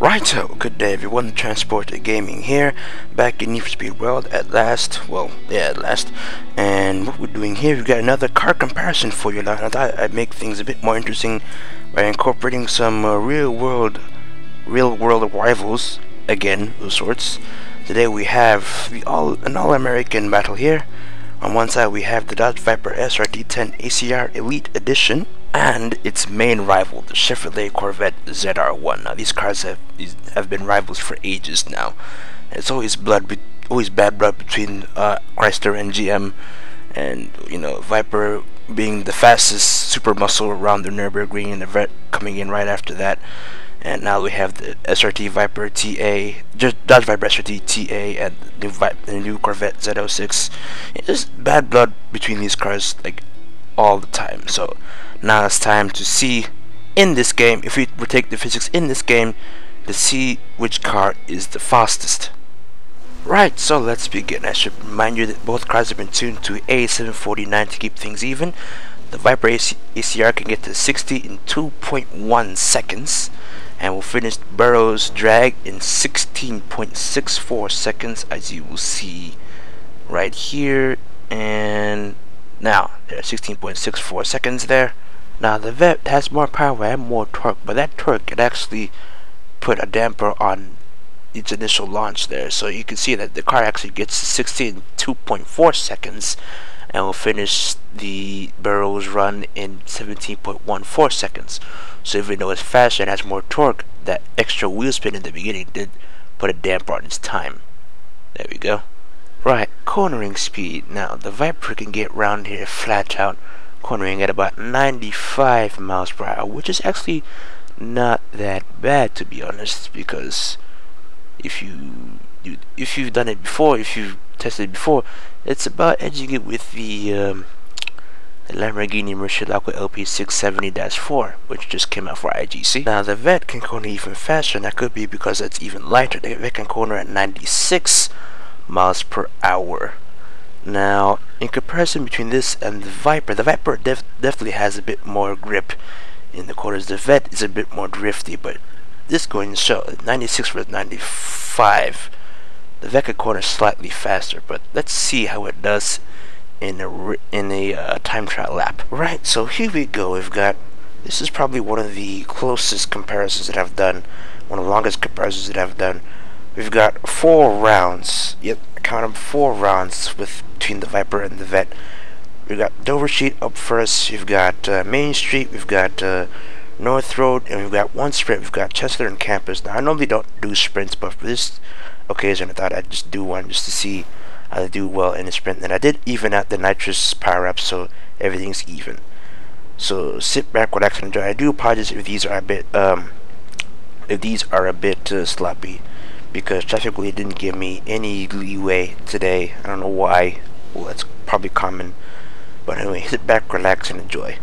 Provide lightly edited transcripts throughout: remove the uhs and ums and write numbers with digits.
Righto, good day everyone, Transport Gaming here, back in NFS World at last, well, yeah, at last, and what we're doing here, we've got another car comparison for you now. I thought I'd make things a bit more interesting by incorporating some real world rivals, again, of sorts. Today we have an all-American battle here. On one side we have the Dodge Viper SRT-10 ACR Elite Edition, and its main rival, the Chevrolet Corvette ZR1. Now, these cars have been rivals for ages now. It's always bad blood between Chrysler and GM, and Viper being the fastest super muscle around the Nurburgring, and the Vet coming in right after that. And now we have the SRT Viper TA, Dodge Viper SRT TA, and the new Corvette Z06. It's just bad blood between these cars, like, all the time. So now it's time to see in this game, if we take the physics in this game, to see which car is the fastest. Right, so let's begin. I should remind you that both cars have been tuned to A749 to keep things even. The Viper ACR can get to 60 in 2.1 seconds, and will finish Burrow's drag in 16.64 seconds, as you will see right here. And now, there's 16.64 seconds there. Now, the Vet has more power and more torque, but that torque can actually put a damper on its initial launch there. So you can see that the car actually gets to 60 in 2.4 seconds and will finish the Burrow's run in 17.14 seconds. So even though it's faster and has more torque, that extra wheel spin in the beginning did put a damper on its time. There we go. Right, cornering speed. Now, the Viper can get round here flat out, cornering at about 95 miles per hour, which is actually not that bad, to be honest, because if you've done it before, if you've tested it before, it's about edging it with the Lamborghini Murcielago LP670-4, which just came out for IGC. Now, the Vet can corner even faster, and that could be because it's even lighter. The Vet can corner at 96 miles per hour. Now, in comparison between this and the Viper definitely has a bit more grip in the corners. The Vet is a bit more drifty, but this going to show 96 versus 95. The Vet can corner slightly faster, but let's see how it does in a time trial lap. Right, so here we go. This is probably one of the closest comparisons that I've done, one of the longest comparisons that I've done. We've got 4 rounds. Yep, count them, 4 rounds between the Viper and the Vet. We've got Dover Street up first. We've got Main Street. We've got North Road, and we've got one sprint. We've got Chester and Campus. Now, I normally don't do sprints, but for this occasion, I thought I'd just do one just to see how they do well in a sprint. And I did even out the nitrous power up, so everything's even. So sit back, relax, and enjoy. I do apologize if these are a bit sloppy, because traffic really didn't give me any leeway today. I don't know why. Well, that's probably common. But anyway, sit back, relax, and enjoy.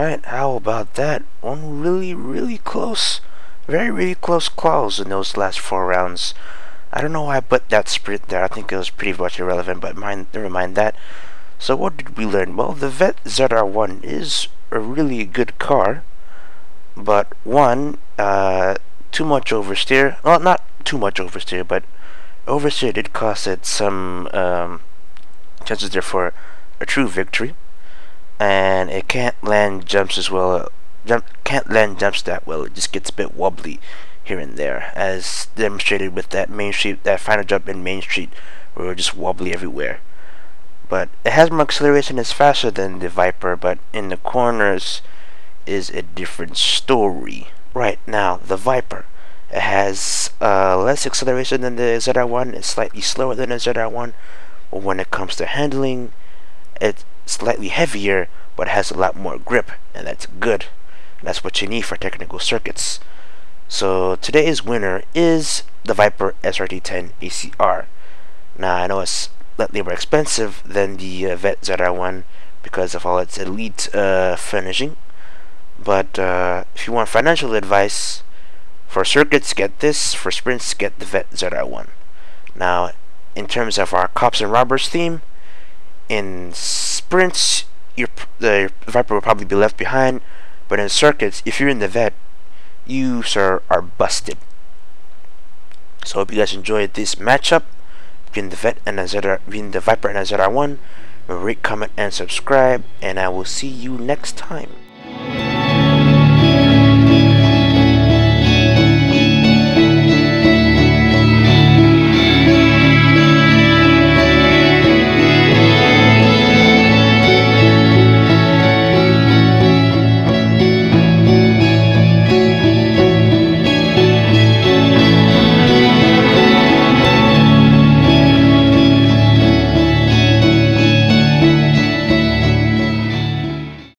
Alright, how about that? One really close, really close calls in those last 4 rounds. I don't know why I put that sprint there. I think it was pretty much irrelevant, but never mind that. So what did we learn? Well, the Corvette ZR1 is a really good car, but one, too much oversteer. Well, not too much oversteer, but oversteer did cost it some chances there for a true victory, and it can't land jumps as well. Can't land jumps that well. It just gets a bit wobbly here and there, as demonstrated with that Main Street, that final jump in Main Street, where it just wobbly everywhere. But it has more acceleration. It's faster than the Viper, but in the corners is a different story. Right now, the Viper, it has less acceleration than the ZR1. It's slightly slower than the ZR1, but when it comes to handling, it's slightly heavier, but has a lot more grip, and that's good. That's what you need for technical circuits. So today's winner is the Viper SRT-10 ACR. Now I know it's slightly more expensive than the Corvette ZR1 because of all its elite finishing, but if you want financial advice, for circuits get this, for sprints get the Corvette ZR1. Now in terms of our cops and robbers theme, in sprints the Viper will probably be left behind, but in circuits, if you're in the Corvette, you sir are busted. So I hope you guys enjoyed this matchup between the Viper and the ZR1. Rate, comment, and subscribe, and I will see you next time.